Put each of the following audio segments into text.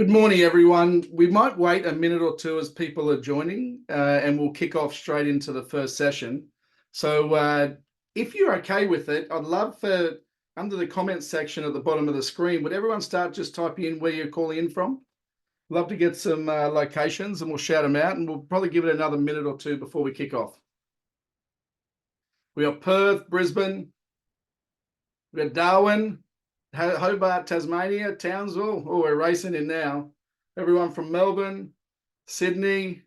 Good morning, everyone. We might wait a minute or two as people are joining, and we'll kick off straight into the first session. So if you're okay with it, I'd love for, under the comments section at the bottom of the screen, would everyone start just typing in where you're calling in from? Love to get some locations, and we'll shout them out, and we'll probably give it another minute or two before we kick off. We got Perth, Brisbane, we got Darwin, Hobart, Tasmania, Townsville. Oh, we're racing in now. Everyone from Melbourne, Sydney,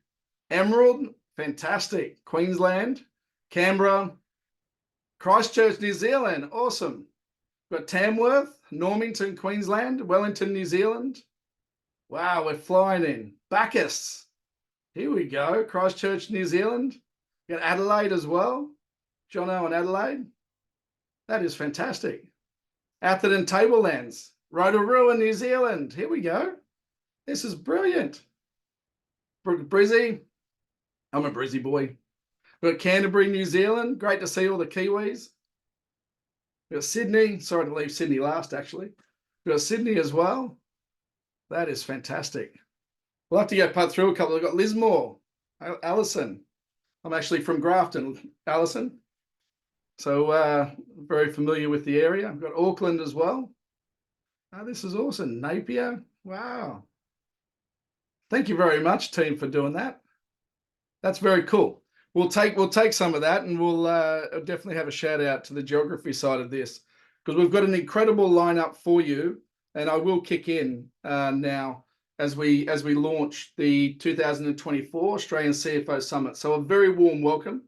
Emerald, fantastic. Queensland, Canberra, Christchurch, New Zealand, awesome. We've got Tamworth, Normington, Queensland, Wellington, New Zealand. Wow, we're flying in. Bacchus, here we go. Christchurch, New Zealand. We've got Adelaide as well. Jono and Adelaide. That is fantastic. Atherton Tablelands, Rotorua, New Zealand. Here we go. This is brilliant. Brizzy, I'm a Brizzy boy. We've got Canterbury, New Zealand. Great to see all the Kiwis. We've got Sydney. Sorry to leave Sydney last, actually. We've got Sydney as well. That is fantastic. We'll have to go through a couple. We've got Lismore, Alison. I'm actually from Grafton, Alison. So very familiar with the area. I've got Auckland as well. Oh, this is awesome. Napier. Wow. Thank you very much, team, for doing that. That's very cool. We'll take some of that, and we'll definitely have a shout out to the geography side of this, because we've got an incredible lineup for you. And I will kick in now as we launch the 2024 Australian CFO Summit. So a very warm welcome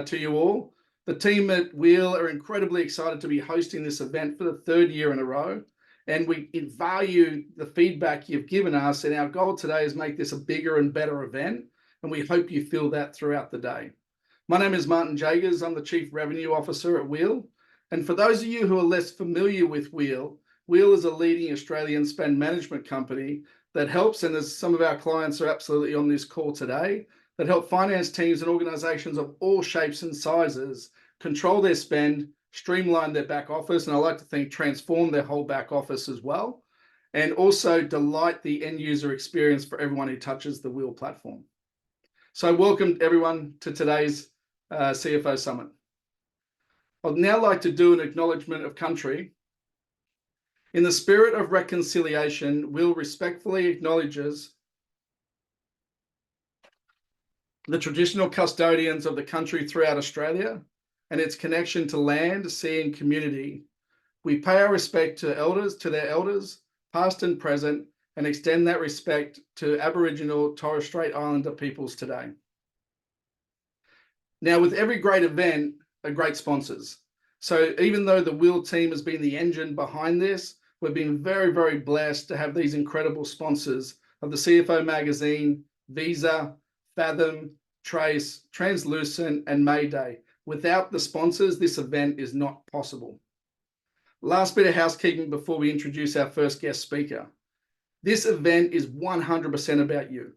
to you all. The team at Wheel are incredibly excited to be hosting this event for the third year in a row. And we value the feedback you've given us. And our goal today is make this a bigger and better event. And we hope you feel that throughout the day. My name is Martin Jagers. I'm the Chief Revenue Officer at Wheel. And for those of you who are less familiar with Wheel, Wheel is a leading Australian spend management company that helps, and as some of our clients are absolutely on this call today, that help finance teams and organizations of all shapes and sizes control their spend, streamline their back office, and I like to think transform their whole back office as well, and also delight the end user experience for everyone who touches the Wheel platform. So welcome everyone to today's CFO Summit. I'd now like to do an acknowledgement of country. In the spirit of reconciliation, Wheel respectfully acknowledges the traditional custodians of the country throughout Australia and its connection to land, sea, and community. We pay our respect to their elders, past and present, and extend that respect to Aboriginal Torres Strait Islander peoples today. Now, with every great event are great sponsors. So even though the Wheel team has been the engine behind this, we've been very, very blessed to have these incredible sponsors of the CFO magazine, Visa, Fathom, Trace, Translucent, and Mayday. Without the sponsors, this event is not possible. Last bit of housekeeping before we introduce our first guest speaker. This event is 100% about you.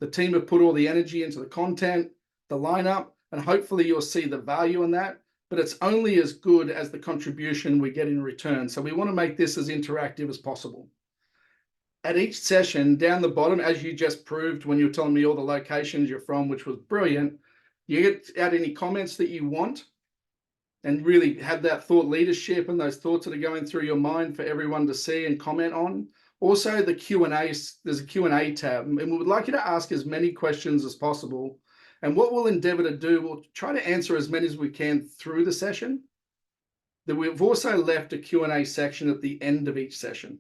The team have put all the energy into the content, the lineup, and hopefully you'll see the value in that, but it's only as good as the contribution we get in return. So we want to make this as interactive as possible. At each session, down the bottom, as you just proved when you were telling me all the locations you're from, which was brilliant, you get out any comments that you want and really have that thought leadership and those thoughts that are going through your mind for everyone to see and comment on. Also, the Q&A, there's a Q&A tab, and we would like you to ask as many questions as possible. And what we'll endeavor to do, we'll try to answer as many as we can through the session. Then we've also left a Q&A section at the end of each session.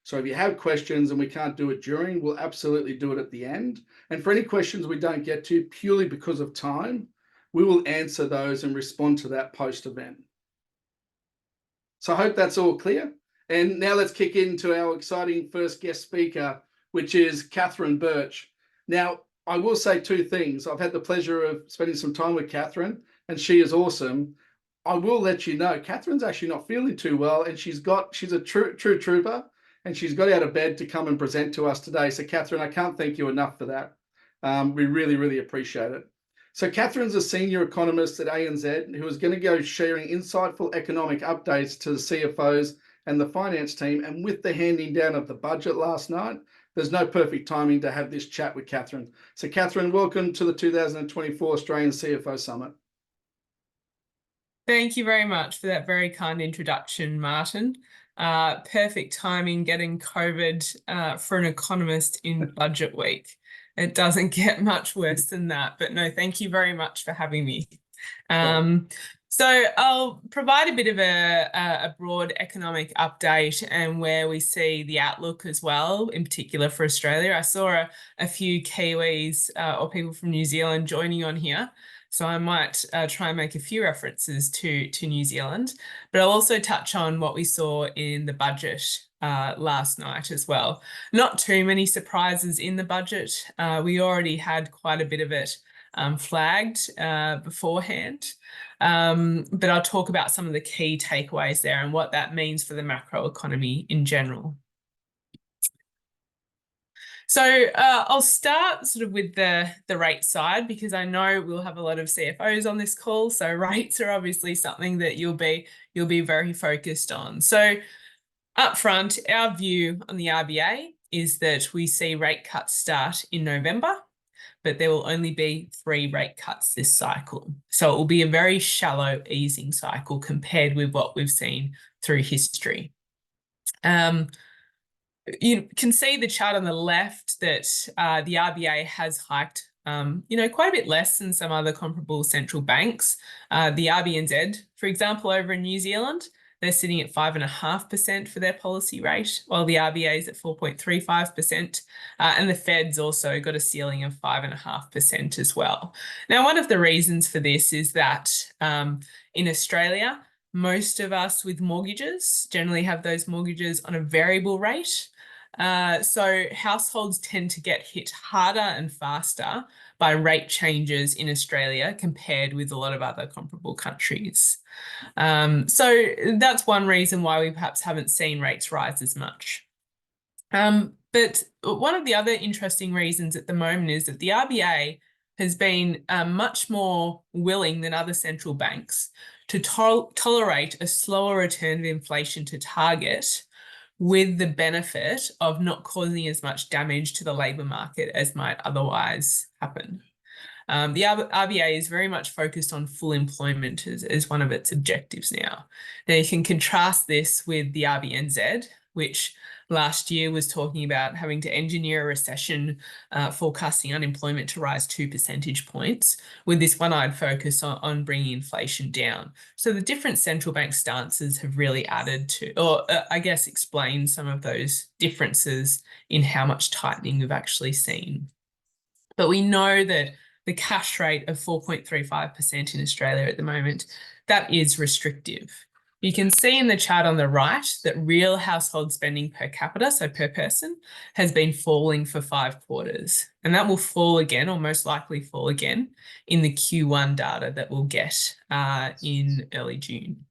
So if you have questions and we can't do it during, we'll absolutely do it at the end. And for any questions we don't get to purely because of time, we will answer those and respond to that post-event. So I hope that's all clear. And now let's kick into our exciting first guest speaker, which is Catherine Birch. Now, I will say two things. I've had the pleasure of spending some time with Catherine, and she is awesome. I will let you know, Catherine's actually not feeling too well, and she's a true trooper, and she's got out of bed to come and present to us today. So Catherine, I can't thank you enough for that. We really, really appreciate it. So Catherine's a senior economist at ANZ who is going to go sharing insightful economic updates to the CFOs and the finance team. And with the handing down of the budget last night, there's no perfect timing to have this chat with Catherine. So Catherine, welcome to the 2024 Australian CFO Summit. Thank you very much for that very kind introduction, Martin. Perfect timing getting COVID for an economist in budget week. It doesn't get much worse than that, but no, thank you very much for having me. So I'll provide a bit of a broad economic update and where we see the outlook as well, in particular for Australia. I saw a few Kiwis or people from New Zealand joining on here. So I might try and make a few references to New Zealand, but I'll also touch on what we saw in the budget last night as well. Not too many surprises in the budget. We already had quite a bit of it flagged beforehand, but I'll talk about some of the key takeaways there and what that means for the macro economy in general. So I'll start sort of with the rate side, because I know we'll have a lot of CFOs on this call. So rates are obviously something that you'll be very focused on. So up front, our view on the RBA is that we see rate cuts start in November, but there will only be 3 rate cuts this cycle. So it will be a very shallow easing cycle compared with what we've seen through history. You can see the chart on the left that the RBA has hiked, quite a bit less than some other comparable central banks. The RBNZ, for example, over in New Zealand, they're sitting at 5.5% for their policy rate, while the RBA is at 4.35%. And the Fed's also got a ceiling of 5.5% as well. Now, one of the reasons for this is that in Australia, most of us with mortgages generally have those mortgages on a variable rate. So households tend to get hit harder and faster by rate changes in Australia compared with a lot of other comparable countries. So that's one reason why we perhaps haven't seen rates rise as much. But one of the other interesting reasons at the moment is that the RBA has been much more willing than other central banks to tolerate a slower return of inflation to target, with the benefit of not causing as much damage to the labour market as might otherwise happen. The RBA is very much focused on full employment as one of its objectives now. Now, you can contrast this with the RBNZ, which last year was talking about having to engineer a recession, forecasting unemployment to rise 2 percentage points, with this one-eyed focus on bringing inflation down. So the different central bank stances have really added to, or I guess explained some of those differences in how much tightening we've actually seen. But we know that the cash rate of 4.35% in Australia at the moment, that is restrictive. You can see in the chart on the right that real household spending per capita, so per person, has been falling for 5 quarters. And that will fall again, or most likely fall again, in the Q1 data that we'll get in early June.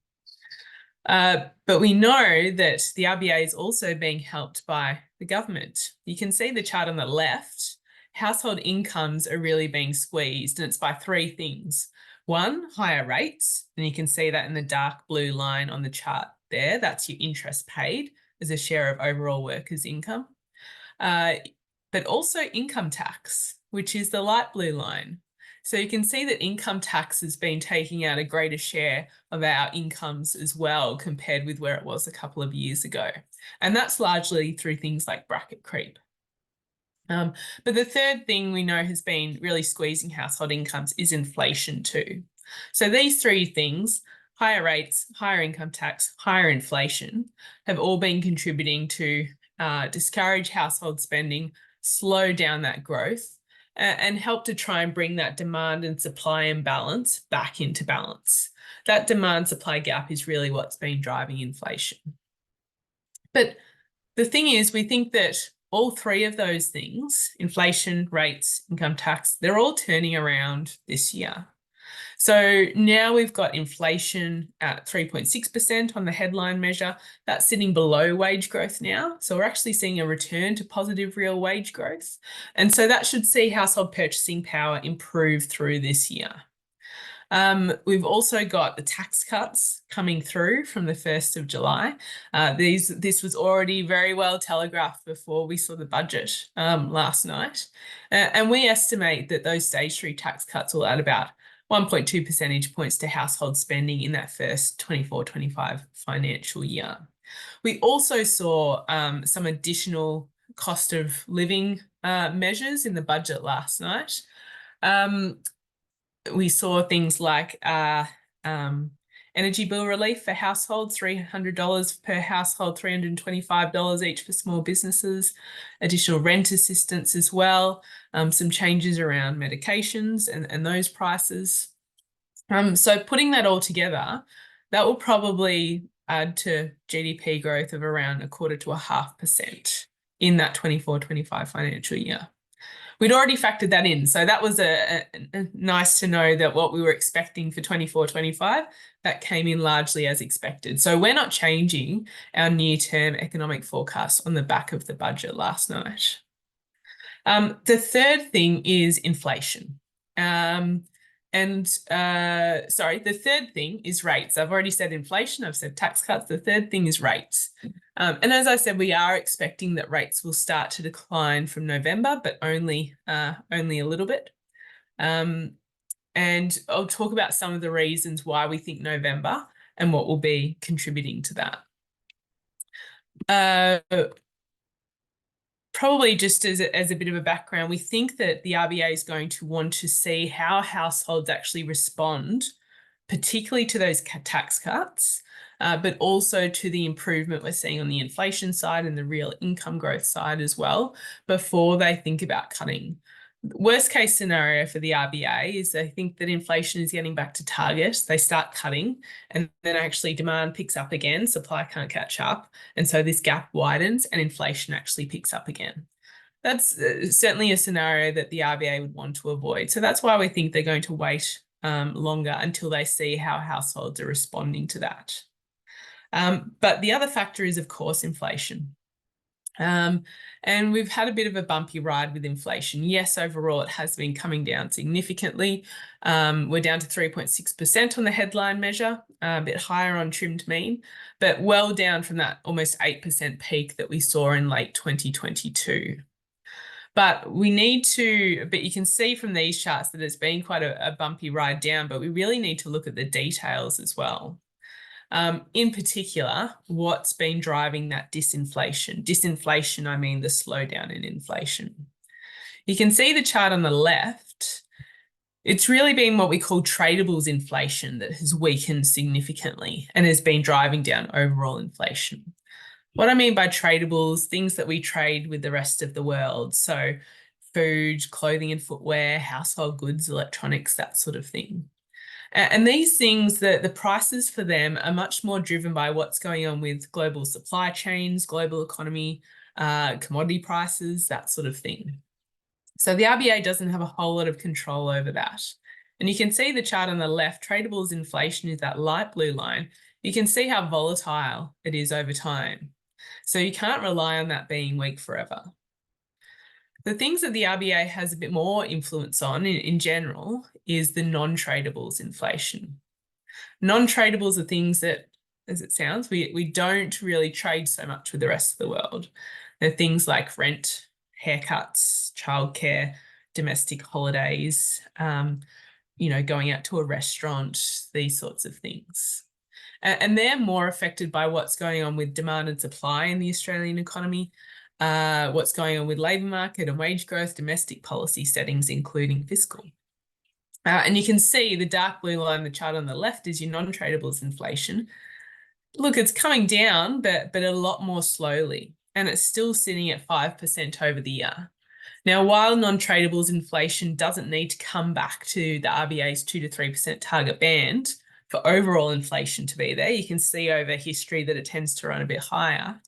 But we know that the RBA is also being helped by the government. You can see the chart on the left. Household incomes are really being squeezed, and it's by 3 things. 1, higher rates, and you can see that in the dark blue line on the chart there. That's your interest paid as a share of overall workers' income. But also income tax, which is the light blue line. So you can see that income tax has been taking out a greater share of our incomes as well, compared with where it was a couple of years ago. And that's largely through things like bracket creep. But the third thing we know has been really squeezing household incomes is inflation too. So these 3 things, higher rates, higher income tax, higher inflation, have all been contributing to discourage household spending, slow down that growth, and help to try and bring that demand and supply imbalance back into balance. That demand-supply gap is really what's been driving inflation. But the thing is, we think that all 3 of those things, inflation, rates, income tax, they're all turning around this year. So now we've got inflation at 3.6% on the headline measure. That's sitting below wage growth now. So we're actually seeing a return to positive real wage growth. And so that should see household purchasing power improve through this year. We've also got the tax cuts coming through from the 1st of July. This was already very well telegraphed before we saw the budget last night. And we estimate that those stage 3 tax cuts will add about 1.2 percentage points to household spending in that first 24-25 financial year. We also saw some additional cost of living measures in the budget last night. We saw things like energy bill relief for households, $300 per household, $325 each for small businesses, additional rent assistance as well, some changes around medications and those prices. So putting that all together, that will probably add to GDP growth of around 0.25% to 0.5% in that 24-25 financial year. We'd already factored that in. So that was a nice to know that what we were expecting for 24-25, that came in largely as expected. So we're not changing our near-term economic forecast on the back of the budget last night. The third thing is inflation. The third thing is rates. I've already said inflation, I've said tax cuts. The third thing is rates. And as I said, we are expecting that rates will start to decline from November, but only a little bit. And I'll talk about some of the reasons why we think November and what will be contributing to that. Probably just as a bit of a background, we think that the RBA is going to want to see how households actually respond, particularly to those tax cuts, but also to the improvement we're seeing on the inflation side and the real income growth side as well, before they think about cutting. Worst case scenario for the RBA is they think that inflation is getting back to target, they start cutting, and then actually demand picks up again, supply can't catch up, and so this gap widens and inflation actually picks up again. That's certainly a scenario that the RBA would want to avoid. So that's why we think they're going to wait longer until they see how households are responding to that. But the other factor is, of course, inflation. And we've had a bit of a bumpy ride with inflation. Yes, overall, it has been coming down significantly. We're down to 3.6% on the headline measure, a bit higher on trimmed mean, but well down from that almost 8% peak that we saw in late 2022. But you can see from these charts that it's been quite a bumpy ride down, but we really need to look at the details as well. In particular, what's been driving that disinflation? Disinflation, I mean the slowdown in inflation. You can see the chart on the left. It's really been what we call tradables inflation that has weakened significantly and has been driving down overall inflation. What I mean by tradables, things that we trade with the rest of the world. So food, clothing and footwear, household goods, electronics, that sort of thing. And these things, the prices for them are much more driven by what's going on with global supply chains, global economy, commodity prices, that sort of thing. So the RBA doesn't have a whole lot of control over that. And you can see the chart on the left, tradables inflation is that light blue line. You can see how volatile it is over time. So you can't rely on that being weak forever. The things that the RBA has a bit more influence on in general is the non-tradables inflation. Non-tradables are things that, as it sounds, we don't really trade so much with the rest of the world. They're things like rent, haircuts, childcare, domestic holidays, going out to a restaurant, these sorts of things. And they're more affected by what's going on with demand and supply in the Australian economy, what's going on with labour market and wage growth, domestic policy settings, including fiscal. And you can see the dark blue line, the chart on the left, is your non-tradables inflation. Look, it's coming down, but a lot more slowly, and it's still sitting at 5% over the year. Now, while non-tradables inflation doesn't need to come back to the RBA's 2 to 3% target band for overall inflation to be there, you can see over history that it tends to run a bit higher.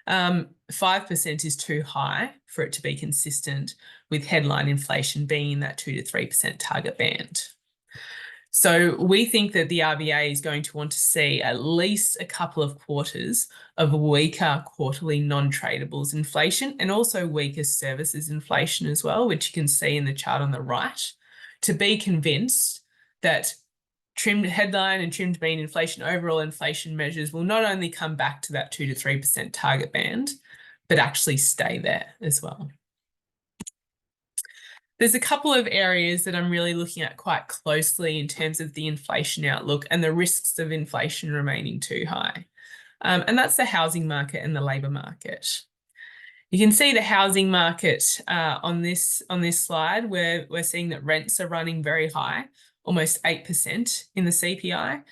5% is too high for it to be consistent with headline inflation being in that 2 to 3% target band. So we think that the RBA is going to want to see at least a couple of quarters of weaker quarterly non-tradables inflation and also weaker services inflation as well, which you can see in the chart on the right, to be convinced that trimmed headline and trimmed mean inflation, overall inflation measures will not only come back to that 2 to 3% target band, but actually stay there as well. There's a couple of areas that I'm really looking at quite closely in terms of the inflation outlook and the risks of inflation remaining too high. And that's the housing market and the labour market. You can see the housing market on this slide, where we're seeing that rents are running very high, almost 8% in the CPI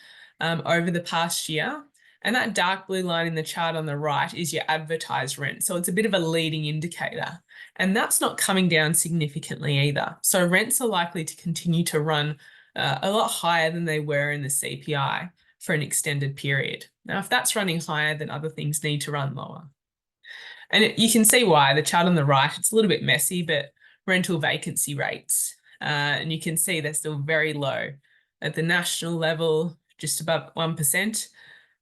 over the past year. And that dark blue line in the chart on the right is your advertised rent. So it's a bit of a leading indicator. And that's not coming down significantly either. So rents are likely to continue to run a lot higher than they were in the CPI for an extended period. Now, if that's running higher, then other things need to run lower. And you can see why. The chart on the right, it's a little bit messy, but rental vacancy rates. And you can see they're still very low. At the national level, just above 1%.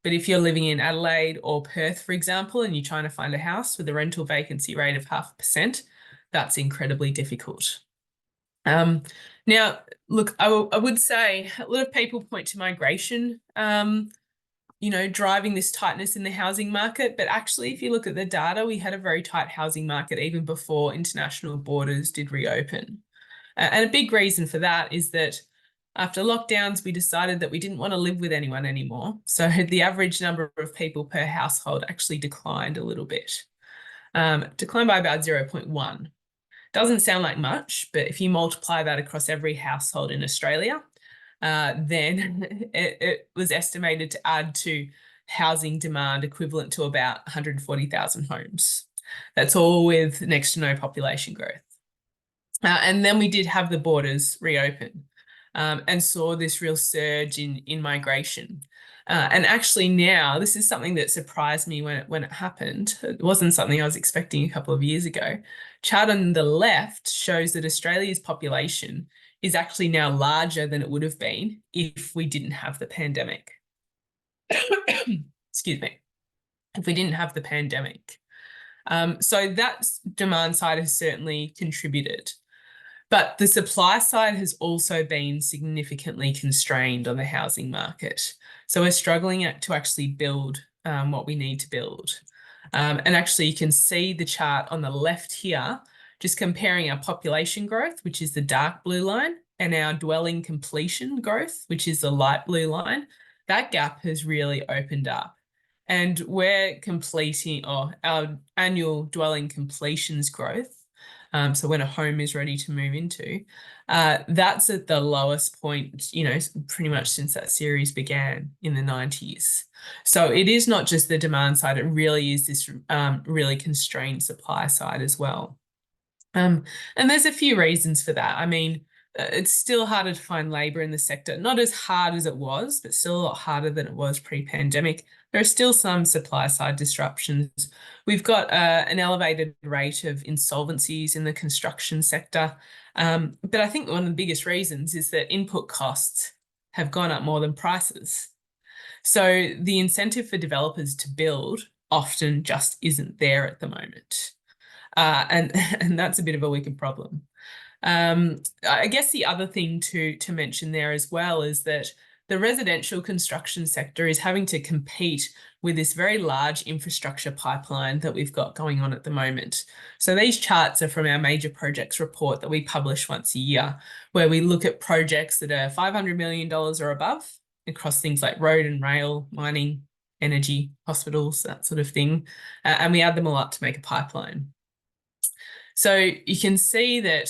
But if you're living in Adelaide or Perth, for example, and you're trying to find a house with a rental vacancy rate of 0.5%, that's incredibly difficult. Now, look, I would say a lot of people point to migration, driving this tightness in the housing market. But actually, if you look at the data, we had a very tight housing market even before international borders did reopen. And a big reason for that is that after lockdowns, we decided that we didn't want to live with anyone anymore. So the average number of people per household actually declined a little bit, declined by about 0.1. Doesn't sound like much, but if you multiply that across every household in Australia, then it was estimated to add to housing demand equivalent to about 140,000 homes. That's all with next to no population growth. And then we did have the borders reopen and saw this real surge in migration. And actually now, this is something that surprised me when it happened. It wasn't something I was expecting a couple of years ago. Chart on the left shows that Australia's population is actually now larger than it would have been if we didn't have the pandemic. Excuse me. If we didn't have the pandemic. So that demand side has certainly contributed. But the supply side has also been significantly constrained on the housing market. So we're struggling to actually build what we need to build. And actually, you can see the chart on the left here, just comparing our population growth, which is the dark blue line, and our dwelling completion growth, which is the light blue line. That gap has really opened up. And we're completing, or our annual dwelling completions growth, so when a home is ready to move into, that's at the lowest point, pretty much since that series began in the 90s. So it is not just the demand side, it really is this really constrained supply side as well. And there's a few reasons for that. I mean, it's still harder to find labour in the sector, not as hard as it was, but still a lot harder than it was pre-pandemic. There are still some supply side disruptions. We've got an elevated rate of insolvencies in the construction sector. But I think one of the biggest reasons is that input costs have gone up more than prices. So the incentive for developers to build often just isn't there at the moment. And that's a bit of a wicked problem. I guess the other thing to mention there as well is that the residential construction sector is having to compete with this very large infrastructure pipeline that we've got going on at the moment. So these charts are from our major projects report that we publish once a year, where we look at projects that are $500 million or above across things like road and rail, mining, energy, hospitals, that sort of thing. And we add them all up to make a pipeline. So you can see that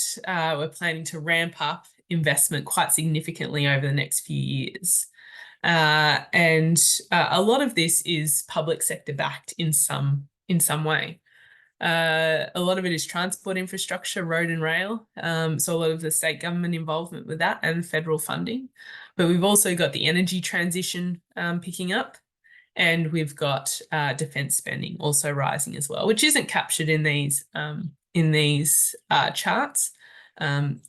we're planning to ramp up investment quite significantly over the next few years. And a lot of this is public sector backed in some way. A lot of it is transport infrastructure, road and rail. So a lot of the state government involvement with that and federal funding. But we've also got the energy transition picking up. And we've got defence spending also rising as well, which isn't captured in these charts.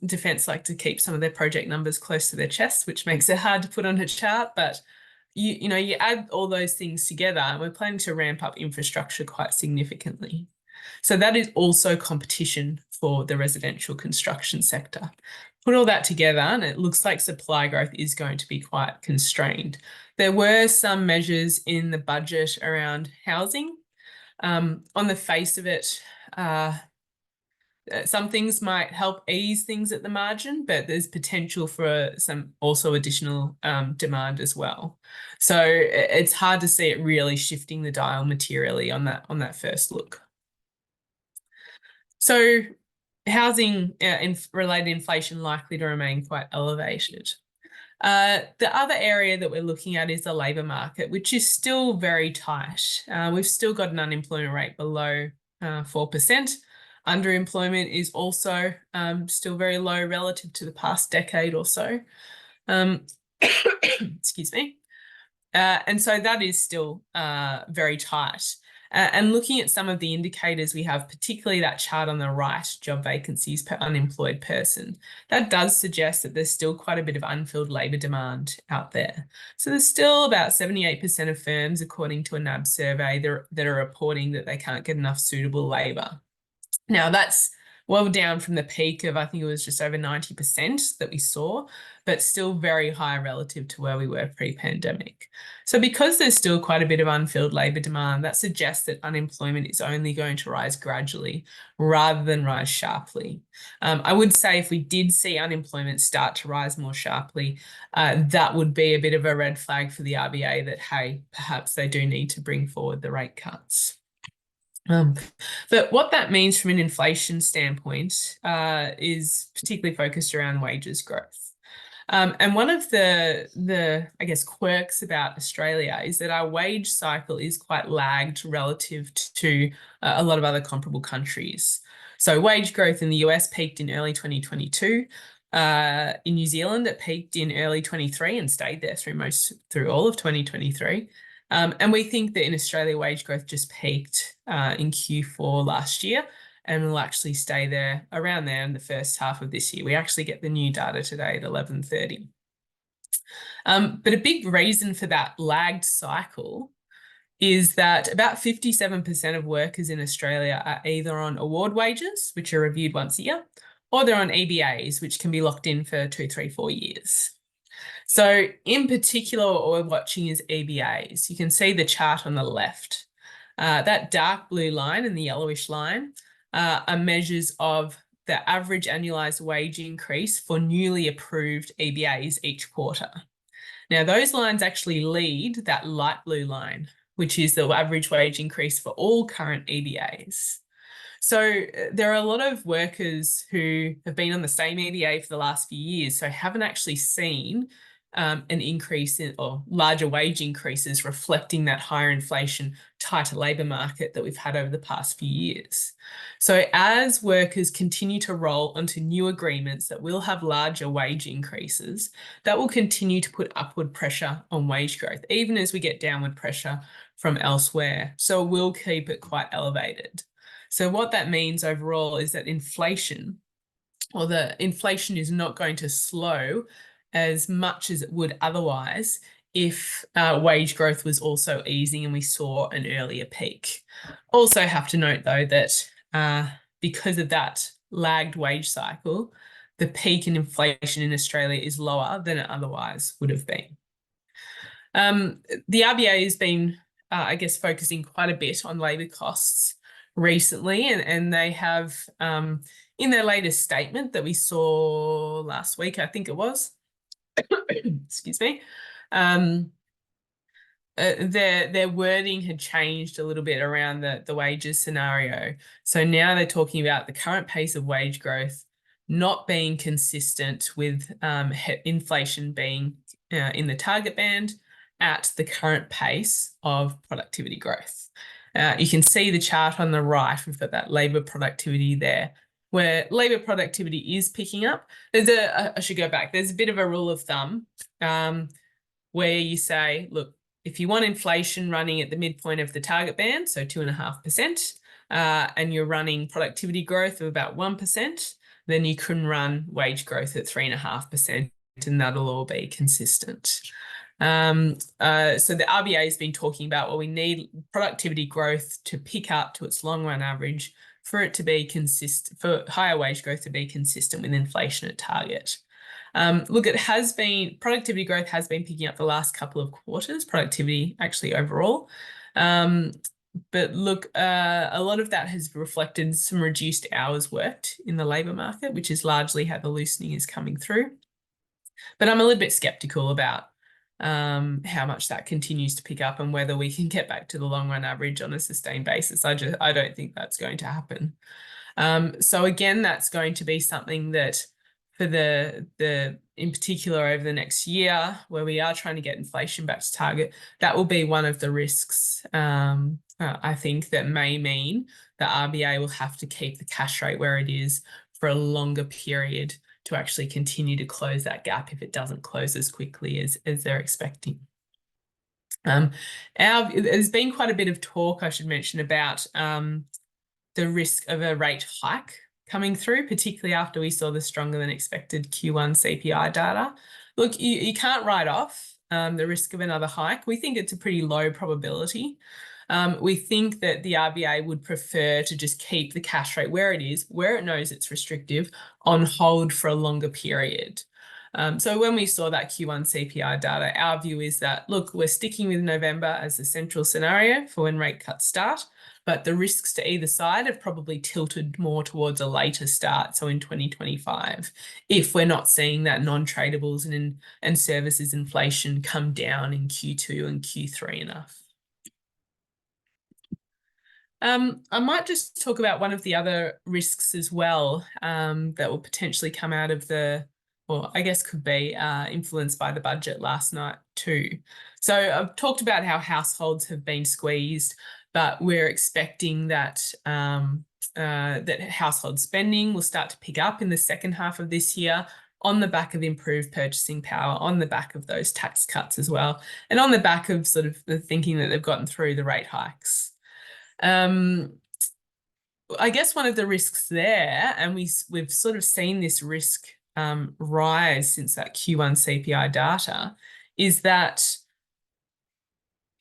Defence like to keep some of their project numbers close to their chest, which makes it hard to put on a chart. But you add all those things together, and we're planning to ramp up infrastructure quite significantly. So that is also competition for the residential construction sector. put all that together, and it looks like supply growth is going to be quite constrained. There were some measures in the budget around housing. On the face of it, some things might help ease things at the margin, but there's potential for some also additional demand as well. So it's hard to see it really shifting the dial materially on that first look. So housing related inflation likely to remain quite elevated. The other area that we're looking at is the labour market, which is still very tight. We've still got an unemployment rate below 4%. Underemployment is also still very low relative to the past decade or so. Excuse me. And so that is still very tight. And looking at some of the indicators we have, particularly that chart on the right, job vacancies per unemployed person, that does suggest that there's still quite a bit of unfilled labour demand out there. So there's still about 78% of firms, according to a NAB survey, that are reporting that they can't get enough suitable labour. Now, that's well down from the peak of, I think it was just over 90% that we saw, but still very high relative to where we were pre-pandemic. So because there's still quite a bit of unfilled labour demand, that suggests that unemployment is only going to rise gradually rather than rise sharply. I would say if we did see unemployment start to rise more sharply, that would be a bit of a red flag for the RBA that, hey, perhaps they do need to bring forward the rate cuts. But what that means from an inflation standpoint is particularly focused around wages growth. And one of the I guess quirks about Australia is that our wage cycle is quite lagged relative to a lot of other comparable countries. So wage growth in the US peaked in early 2022. In New Zealand, it peaked in early 23 and stayed there through all of 2023. And we think that in Australia, wage growth just peaked in Q4 last year and will actually stay there around there in the first half of this year. We actually get the new data today at 11:30. But a big reason for that lagged cycle is that about 57% of workers in Australia are either on award wages, which are reviewed once a year, or they're on EBAs, which can be locked in for 2, 3, 4 years. So in particular, what we're watching is EBAs. You can see the chart on the left. That dark blue line and the yellowish line are measures of the average annualised wage increase for newly approved EBAs each quarter. Now, those lines actually lead that light blue line, which is the average wage increase for all current EBAs. So there are a lot of workers who have been on the same EBA for the last few years, so haven't actually seen an increase in or larger wage increases reflecting that higher inflation, tighter labour market that we've had over the past few years. So as workers continue to roll onto new agreements that will have larger wage increases, that will continue to put upward pressure on wage growth, even as we get downward pressure from elsewhere. So we'll keep it quite elevated. So what that means overall is that inflation, or the inflation is not going to slow as much as it would otherwise if wage growth was also easing and we saw an earlier peak. Also have to note though that because of that lagged wage cycle, the peak in inflation in Australia is lower than it otherwise would have been. The RBA has been, I guess, focusing quite a bit on labour costs recently, and they have, in their latest statement that we saw last week, I think it was, excuse me, their wording had changed a little bit around the wages scenario. So now they're talking about the current pace of wage growth not being consistent with inflation being in the target band at the current pace of productivity growth. You can see the chart on the right. We've got that labour productivity there, where labour productivity is picking up. I should go back. There's a bit of a rule of thumb where you say, look, if you want inflation running at the midpoint of the target band, so 2.5%, and you're running productivity growth of about 1%, then you can run wage growth at 3.5%, and that'll all be consistent. So the RBA has been talking about, well, we need productivity growth to pick up to its long run average for it to be consistent, for higher wage growth to be consistent with inflation at target. Look, productivity growth has been picking up the last couple of quarters, productivity actually overall. But look, a lot of that has reflected some reduced hours worked in the labour market, which is largely how the loosening is coming through. But I'm a little bit sceptical about how much that continues to pick up and whether we can get back to the long run average on a sustained basis. I don't think that's going to happen. So again, that's going to be something that for the in particular over the next year, where we are trying to get inflation back to target, that will be one of the risks, I think, that may mean the RBA will have to keep the cash rate where it is for a longer period to actually continue to close that gap if it doesn't close as quickly as they're expecting. There's been quite a bit of talk, I should mention, about the risk of a rate hike coming through, particularly after we saw the stronger than expected Q1 CPI data. Look, you can't write off the risk of another hike. We think it's a pretty low probability. We think that the RBA would prefer to just keep the cash rate where it is, where it knows it's restrictive, on hold for a longer period. So when we saw that Q1 CPI data, our view is that, look, we're sticking with November as the central scenario for when rate cuts start, but the risks to either side have probably tilted more towards a later start, so in 2025, if we're not seeing that non-tradables and services inflation come down in Q2 and Q3 enough. I might just talk about one of the other risks as well that will potentially come out of or I guess could be influenced by the budget last night too. So I've talked about how households have been squeezed, but we're expecting that that household spending will start to pick up in the second half of this year on the back of improved purchasing power, on the back of those tax cuts as well, and on the back of sort of the thinking that they've gotten through the rate hikes. I guess one of the risks there, and we've sort of seen this risk rise since that Q1 CPI data, is that,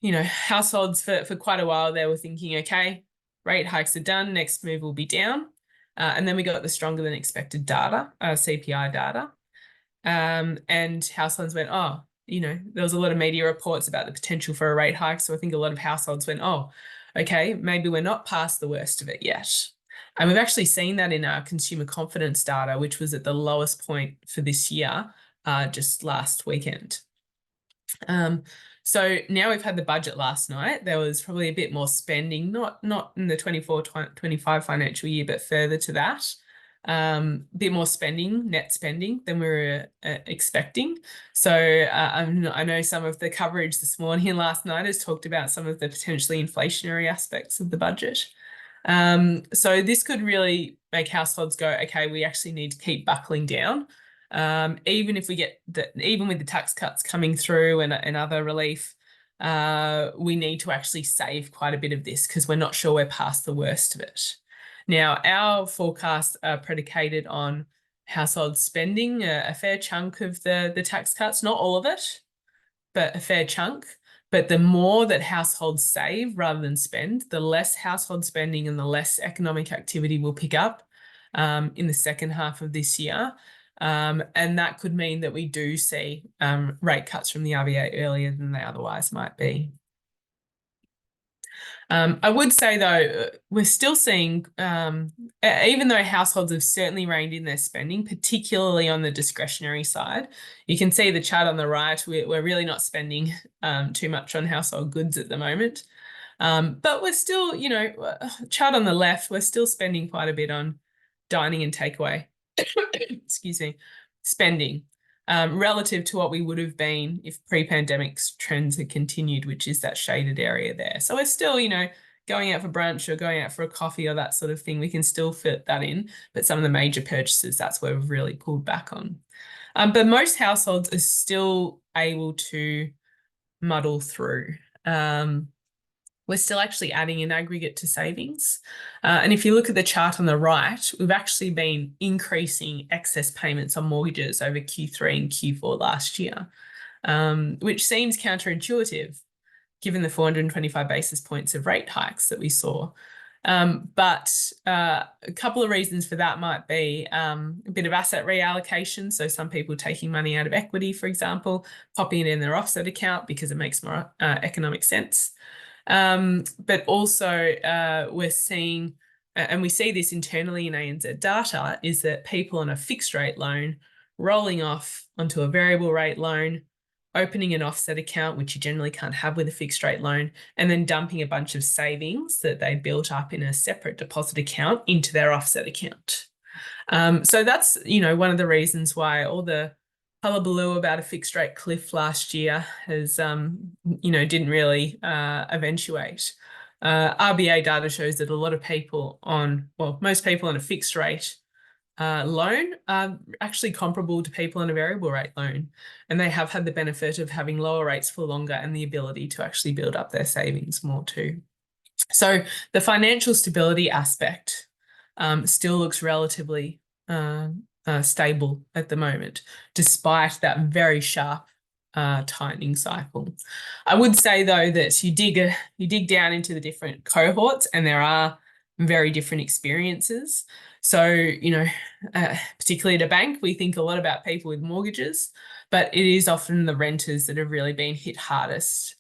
you know, households for quite a while they were thinking, okay, rate hikes are done, next move will be down. And then we got the stronger than expected data, CPI data. And households went, oh, you know, there was a lot of media reports about the potential for a rate hike. So I think a lot of households went, oh, okay, maybe we're not past the worst of it yet. And we've actually seen that in our consumer confidence data, which was at the lowest point for this year, just last weekend. So now we've had the budget last night. There was probably a bit more spending, not in the 24-25 financial year, but further to that. A bit more spending, net spending, than we were expecting. So I know some of the coverage this morning and last night has talked about some of the potentially inflationary aspects of the budget. So this could really make households go, okay, we actually need to keep buckling down. Even if we get even with the tax cuts coming through and other relief, we need to actually save quite a bit of this because we're not sure we're past the worst of it. Now, our forecasts are predicated on household spending a fair chunk of the tax cuts, not all of it, but a fair chunk. But the more that households save rather than spend, the less household spending and the less economic activity will pick up in the second half of this year. And that could mean that we do see rate cuts from the RBA earlier than they otherwise might be. I would say, though, we're still seeing, even though households have certainly reined in their spending, particularly on the discretionary side, you can see the chart on the right, we're really not spending too much on household goods at the moment. But we're still, you know, chart on the left, we're still spending quite a bit on dining and takeaway, excuse me, spending. Relative to what we would have been if pre-pandemic trends had continued, which is that shaded area there. So we're still, you know, going out for brunch or going out for a coffee or that sort of thing. We can still fit that in, but some of the major purchases, that's where we've really pulled back on. But most households are still able to muddle through. We're still actually adding an aggregate to savings. And if you look at the chart on the right, we've actually been increasing excess payments on mortgages over Q3 and Q4 last year, which seems counterintuitive given the 425 basis points of rate hikes that we saw. But a couple of reasons for that might be a bit of asset reallocation. So some people taking money out of equity, for example, popping it in their offset account because it makes more economic sense. But also we're seeing, and we see this internally in ANZ data, is that people on a fixed rate loan rolling off onto a variable rate loan, opening an offset account, which you generally can't have with a fixed rate loan, and then dumping a bunch of savings that they built up in a separate deposit account into their offset account. So that's, one of the reasons why all the hullabaloo about a fixed rate cliff last year has, didn't really eventuate. RBA data shows that a lot of people most people on a fixed rate loan are actually comparable to people on a variable rate loan, and they have had the benefit of having lower rates for longer and the ability to actually build up their savings more too. So the financial stability aspect still looks relatively stable at the moment, despite that very sharp tightening cycle. I would say though that you dig down into the different cohorts, and there are very different experiences. So, particularly at a bank, we think a lot about people with mortgages, but it is often the renters that have really been hit hardest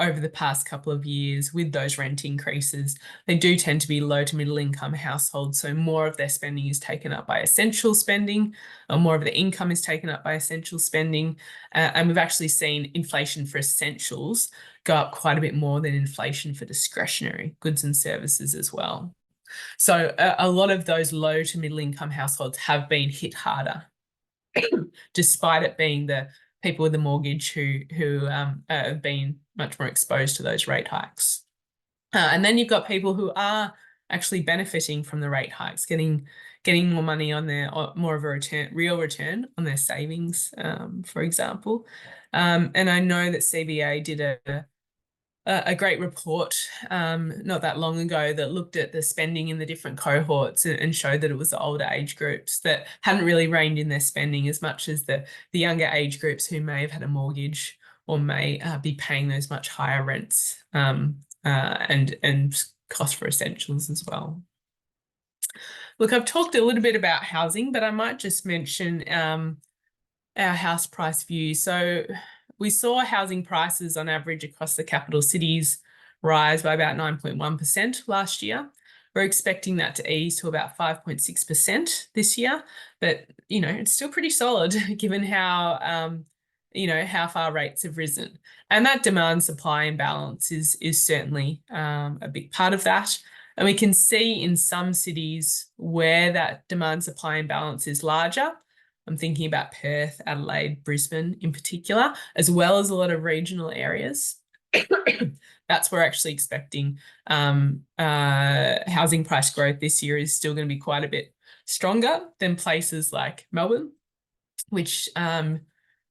over the past couple of years with those rent increases. They do tend to be low to middle income households, so more of their spending is taken up by essential spending, or more of the income is taken up by essential spending. And we've actually seen inflation for essentials go up quite a bit more than inflation for discretionary goods and services as well. So a lot of those low to middle income households have been hit harder, despite it being the people with the mortgage who have been much more exposed to those rate hikes. And then you've got people who are actually benefiting from the rate hikes, getting more money on their, or more of a real return on their savings, for example. And I know that CBA did a great report not that long ago that looked at the spending in the different cohorts and showed that it was the older age groups that hadn't really reined in their spending as much as the younger age groups who may have had a mortgage or may be paying those much higher rents and cost for essentials as well. Look, I've talked a little bit about housing, but I might just mention our house price view. So we saw housing prices on average across the capital cities rise by about 9.1% last year. We're expecting that to ease to about 5.6% this year, but it's still pretty solid given how how far rates have risen. And that demand supply imbalance is certainly a big part of that. And we can see in some cities where that demand supply imbalance is larger. I'm thinking about Perth, Adelaide, Brisbane in particular, as well as a lot of regional areas. That's where we're actually expecting housing price growth this year is still going to be quite a bit stronger than places like Melbourne, which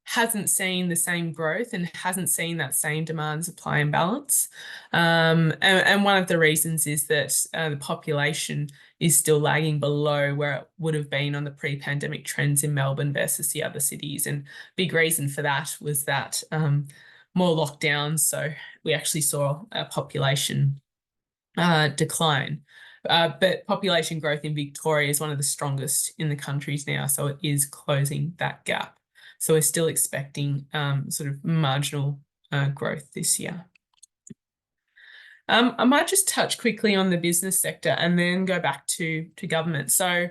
hasn't seen the same growth and hasn't seen that same demand supply imbalance. And one of the reasons is that the population is still lagging below where it would have been on the pre-pandemic trends in Melbourne versus the other cities. And big reason for that was that more lockdowns. So we actually saw a population decline. But population growth in Victoria is one of the strongest in the countries now. So it is closing that gap. So we're still expecting sort of marginal growth this year. I might just touch quickly on the business sector and then go back to government. So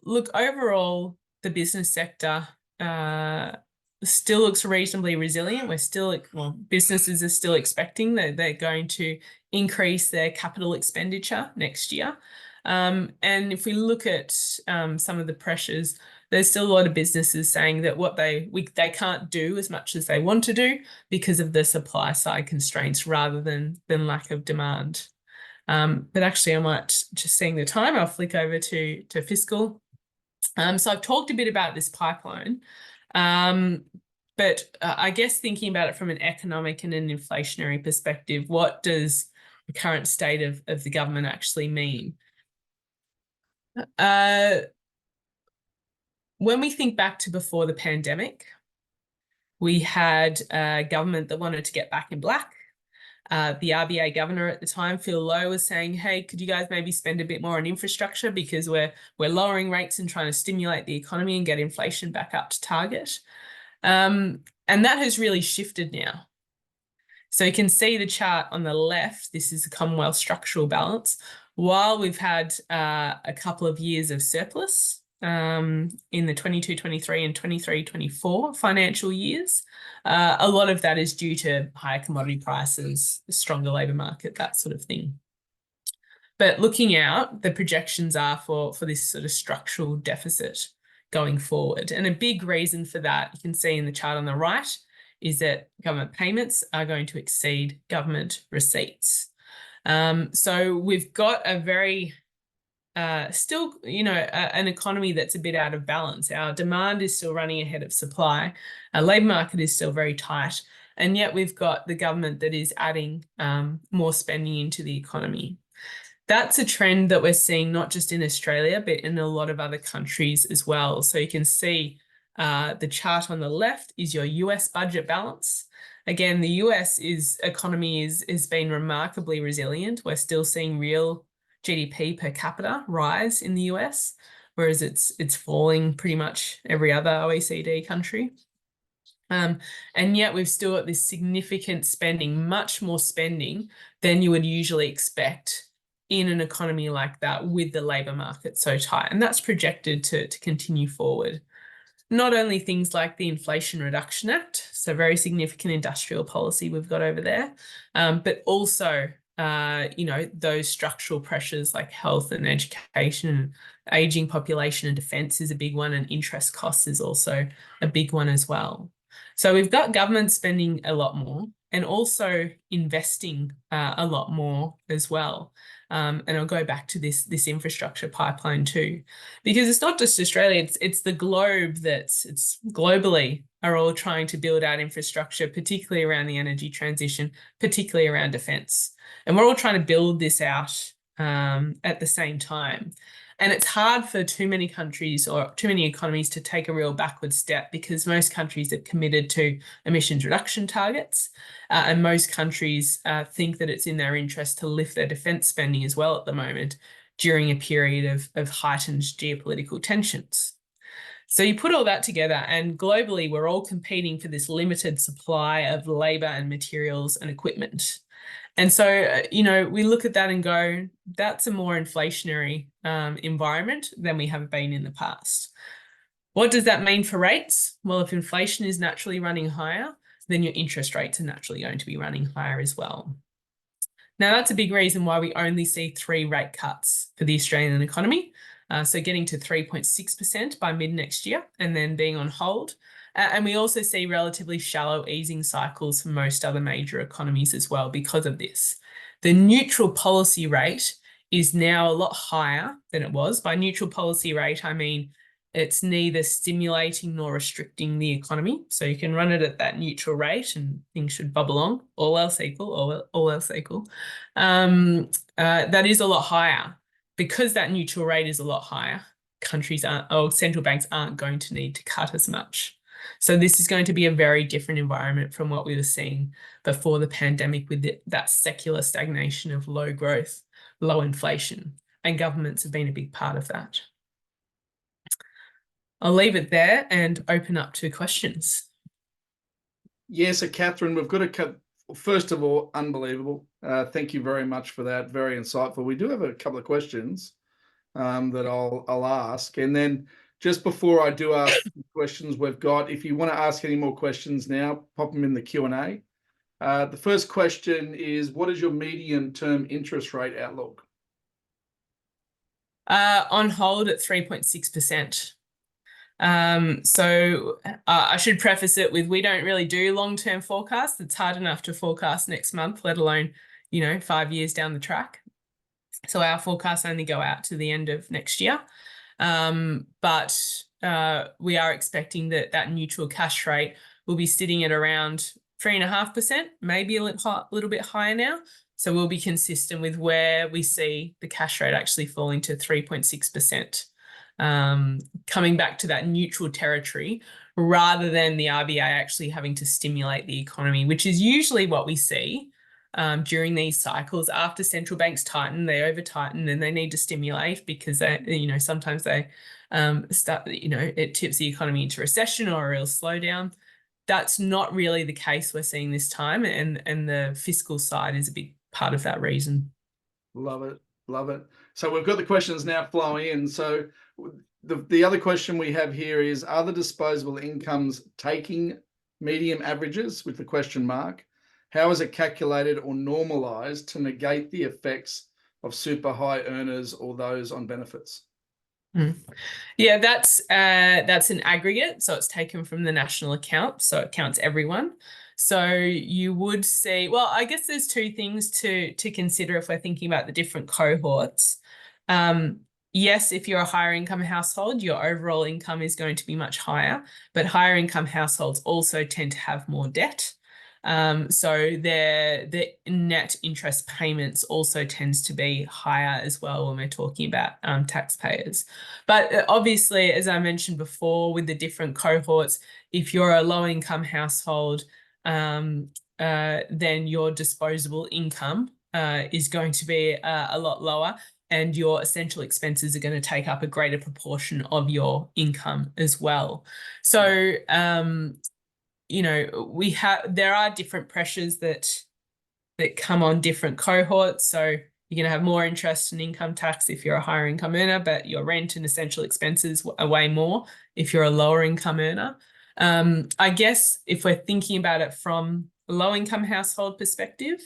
look, overall, the business sector still looks reasonably resilient. Businesses are still expecting that they're going to increase their capital expenditure next year. And if we look at some of the pressures, there's still a lot of businesses saying that they can't do as much as they want to do because of the supply side constraints rather than lack of demand. But actually, I might, just seeing the time, I'll flick over to fiscal. So I've talked a bit about this pipeline, but I guess thinking about it from an economic and an inflationary perspective, what does the current state of the government actually mean? When we think back to before the pandemic, we had a government that wanted to get back in black. The RBA governor at the time, Phil Lowe, was saying, hey, could you guys maybe spend a bit more on infrastructure because we're lowering rates and trying to stimulate the economy and get inflation back up to target. And that has really shifted now. So you can see the chart on the left. This is the Commonwealth structural balance. While we've had a couple of years of surplus in the 22-23 and 23-24 financial years, a lot of that is due to higher commodity prices, a stronger labour market, that sort of thing. But looking out, the projections are for this sort of structural deficit going forward. And a big reason for that, you can see in the chart on the right, is that government payments are going to exceed government receipts. So we've got a very still, an economy that's a bit out of balance. Our demand is still running ahead of supply. Our labour market is still very tight. And yet we've got the government that is adding more spending into the economy. That's a trend that we're seeing not just in Australia, but in a lot of other countries as well. So you can see the chart on the left is your US budget balance. Again, the US economy has been remarkably resilient. We're still seeing real GDP per capita rise in the US, whereas it's falling pretty much every other OECD country. And yet we've still got this significant spending, much more spending than you would usually expect in an economy like that with the labour market so tight. And that's projected to continue forward. Not only things like the Inflation Reduction Act, so very significant industrial policy we've got over there, but also, those structural pressures like health and education, ageing population and defence is a big one, and interest costs is also a big one as well. So we've got government spending a lot more and also investing a lot more as well. And I'll go back to this infrastructure pipeline too, because it's not just Australia, it's the globe it's globally are all trying to build out infrastructure, particularly around the energy transition, particularly around defence. And we're all trying to build this out at the same time. And it's hard for too many countries or too many economies to take a real backward step, because most countries have committed to emissions reduction targets, and most countries think that it's in their interest to lift their defence spending as well at the moment during a period of heightened geopolitical tensions. So you put all that together, and globally we're all competing for this limited supply of labour and materials and equipment. And so, we look at that and go, that's a more inflationary environment than we have been in the past. What does that mean for rates? Well, if inflation is naturally running higher, then your interest rates are naturally going to be running higher as well. Now, that's a big reason why we only see 3 rate cuts for the Australian economy. So getting to 3.6% by mid next year and then being on hold. And we also see relatively shallow easing cycles for most other major economies as well because of this. The neutral policy rate is now a lot higher than it was. By neutral policy rate, I mean it's neither stimulating nor restricting the economy. So you can run it at that neutral rate and things should bubble on, all else equal, all else equal. That is a lot higher. Because that neutral rate is a lot higher, central banks aren't going to need to cut as much. So this is going to be a very different environment from what we were seeing before the pandemic, with that secular stagnation of low growth, low inflation, and governments have been a big part of that. I'll leave it there and open up to questions. Yeah, so Catherine, we've got a first of all, unbelievable. Thank you very much for that. Very insightful. We do have a couple of questions that I'll ask. And then just before I do ask the questions we've got, if you want to ask any more questions now, pop them in the Q&A. The first question is, what is your medium-term interest rate outlook? On hold at 3.6%. So I should preface it with, we don't really do long-term forecasts. It's hard enough to forecast next month, let alone, 5 years down the track. So our forecasts only go out to the end of next year. But we are expecting that neutral cash rate will be sitting at around 3.5%, maybe a little bit higher now. So we'll be consistent with where we see the cash rate actually falling to 3.6%. Coming back to that neutral territory rather than the RBA actually having to stimulate the economy, which is usually what we see during these cycles. After central banks tighten, they over tighten, and they need to stimulate because they, sometimes they start, it tips the economy into recession or a real slowdown. That's not really the case we're seeing this time, and the fiscal side is a big part of that reason. Love it. Love it. So we've got the questions now flowing in. So the other question we have here is, are the disposable incomes taking medium averages with the question mark? How is it calculated or normalized to negate the effects of super high earners or those on benefits? Yeah, that's an aggregate, so it's taken from the national account, so it counts everyone. So you would see, well, I guess there's two things to consider if we're thinking about the different cohorts. Yes, if you're a higher income household, your overall income is going to be much higher, but higher income households also tend to have more debt. So the net interest payments also tends to be higher as well when we're talking about taxpayers. But obviously, as I mentioned before, with the different cohorts, if you're a low income household, then your disposable income is going to be a lot lower, and your essential expenses are going to take up a greater proportion of your income as well. So, there are different pressures that come on different cohorts. So you're going to have more interest in income tax if you're a higher income earner, but your rent and essential expenses are way more if you're a lower income earner. I guess if we're thinking about it from a low income household perspective,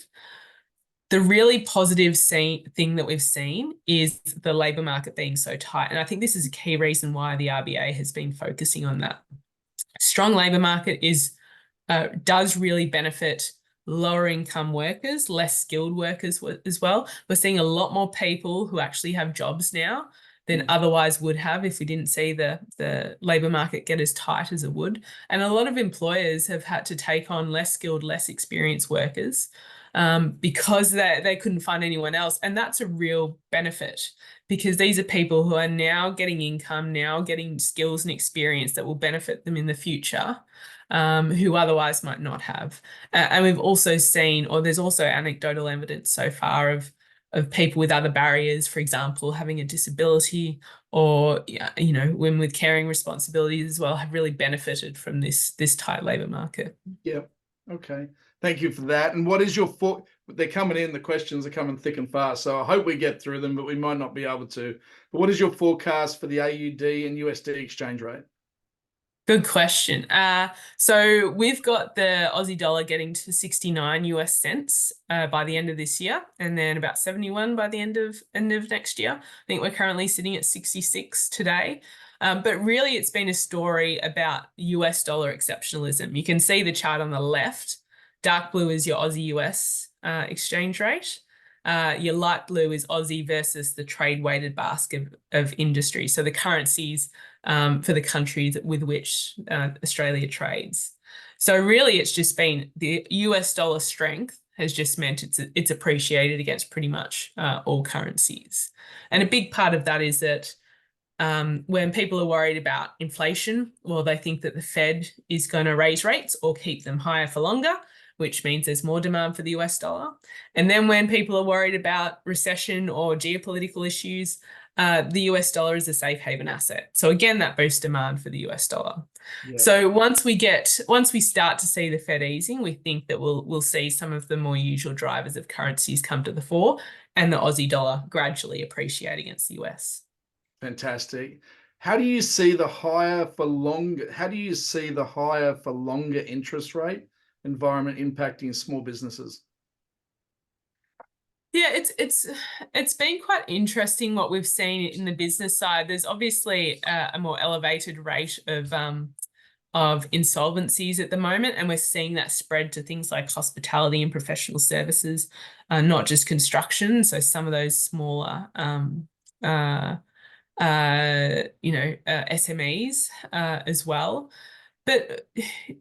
the really positive thing that we've seen is the labour market being so tight. And I think this is a key reason why the RBA has been focusing on that. Strong labour market does really benefit lower income workers, less skilled workers as well. We're seeing a lot more people who actually have jobs now than otherwise would have if we didn't see the labour market get as tight as it would. And a lot of employers have had to take on less skilled, less experienced workers because they couldn't find anyone else. And that's a real benefit, because these are people who are now getting income, now getting skills and experience that will benefit them in the future, who otherwise might not have. And we've also seen, or there's also anecdotal evidence so far of people with other barriers, for example, having a disability, or women with caring responsibilities as well, have really benefited from this tight labour market. Yeah. Okay. Thank you for that. And what is your they're coming in, the questions are coming thick and fast, so I hope we get through them, but we might not be able to. But what is your forecast for the AUD and USD exchange rate? Good question. So we've got the Aussie dollar getting to 69 US cents by the end of this year, and then about 71 by the end of next year. I think we're currently sitting at 66 today. But really, it's been a story about US dollar exceptionalism. You can see the chart on the left. Dark blue is your Aussie US exchange rate. Your light blue is Aussie versus the trade-weighted basket of industry. So the currencies for the countries with which Australia trades. So really, it's just been the US dollar strength has just meant it's appreciated against pretty much all currencies. And a big part of that is that when people are worried about inflation, well, they think that the Fed is going to raise rates or keep them higher for longer, which means there's more demand for the US dollar. And then when people are worried about recession or geopolitical issues, the US dollar is a safe haven asset. So again, that boosts demand for the US dollar. Yeah. So once we start to see the Fed easing, we think that we'll see some of the more usual drivers of currencies come to the fore, and the Aussie dollar gradually appreciate against the US. Fantastic. How do you see the higher for longer interest rate environment impacting small businesses? Yeah, it's been quite interesting what we've seen in the business side. There's obviously a more elevated rate of insolvencies at the moment, and we're seeing that spread to things like hospitality and professional services, not just construction. So some of those smaller SMEs as well. But,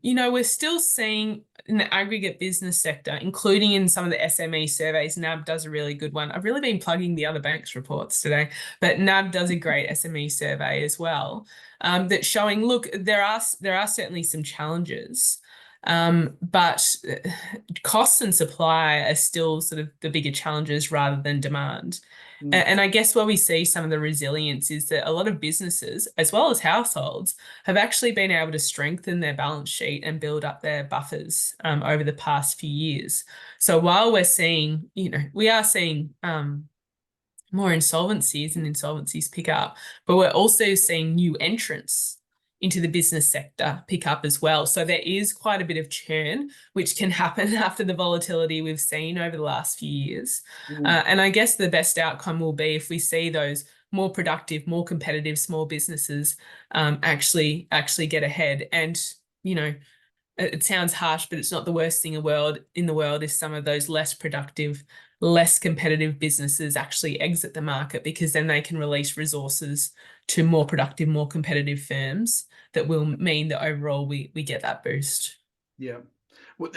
we're still seeing in the aggregate business sector, including in some of the SME surveys, NAB does a really good one. I've really been plugging the other banks' reports today, but NAB does a great SME survey as well, that's showing, look, there are certainly some challenges. But costs and supply are still sort of the bigger challenges rather than demand. And I guess where we see some of the resilience is that a lot of businesses, as well as households, have actually been able to strengthen their balance sheet and build up their buffers over the past few years. So while we're seeing, we are seeing more insolvencies and insolvencies pick up, but we're also seeing new entrants into the business sector pick up as well. So there is quite a bit of churn, which can happen after the volatility we've seen over the last few years. And I guess the best outcome will be if we see those more productive, more competitive small businesses actually get ahead. And, it sounds harsh, but it's not the worst thing in the world if some of those less productive, less competitive businesses actually exit the market, because then they can release resources to more productive, more competitive firms that will mean that overall we get that boost. Yeah. Well,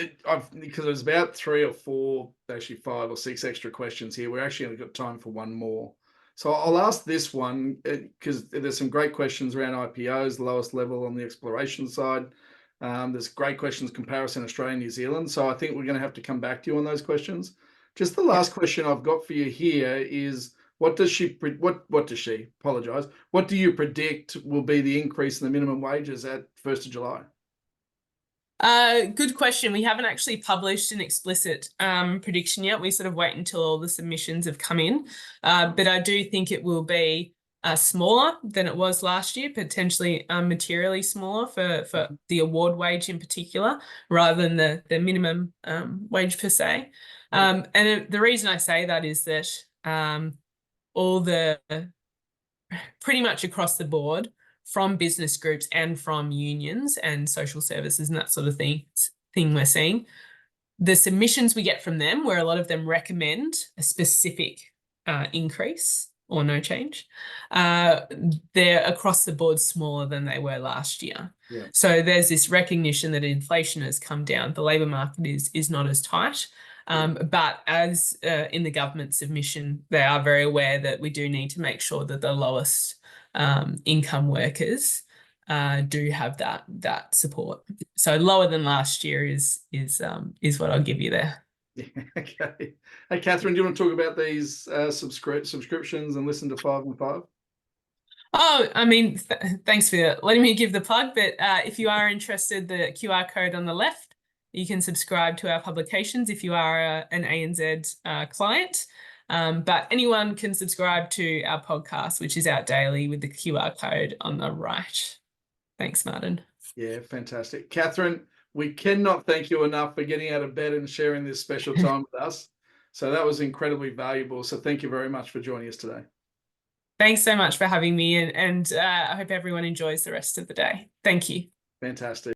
because there's about 3 or 4, actually 5 or 6 extra questions here. We're actually only got time for one more. So I'll ask this one because there's some great questions around IPOs, the lowest level on the exploration side. There's great questions, comparison Australia and New Zealand. So I think we're going to have to come back to you on those questions. Just the last question I've got for you here is, what does she apologize? What do you predict will be the increase in the minimum wages at 1st of July? Good question. We haven't actually published an explicit prediction yet. We sort of wait until all the submissions have come in. But I do think it will be smaller than it was last year, potentially materially smaller for the award wage in particular, rather than the minimum wage per se. And the reason I say that is that pretty much across the board, from business groups and from unions and social services and that sort of thing we're seeing, the submissions we get from them, where a lot of them recommend a specific increase or no change, they're across the board smaller than they were last year. Yeah. So there's this recognition that inflation has come down. The labour market is not as tight. But as in the government submission, they are very aware that we do need to make sure that the lowest income workers do have that support. So lower than last year is what I'll give you there. Okay. Hey, Catherine, do you want to talk about these subscriptions and listen to 5 and 5? Oh, I mean, thanks for letting me give the plug. But if you are interested, the QR code on the left, you can subscribe to our publications if you are an ANZ client. But anyone can subscribe to our podcast, which is out daily, with the QR code on the right. Thanks, Martin. Yeah, fantastic. Catherine, we cannot thank you enough for getting out of bed and sharing this special time with us. So that was incredibly valuable. So thank you very much for joining us today. Thanks so much for having me, and I hope everyone enjoys the rest of the day. Thank you. Fantastic.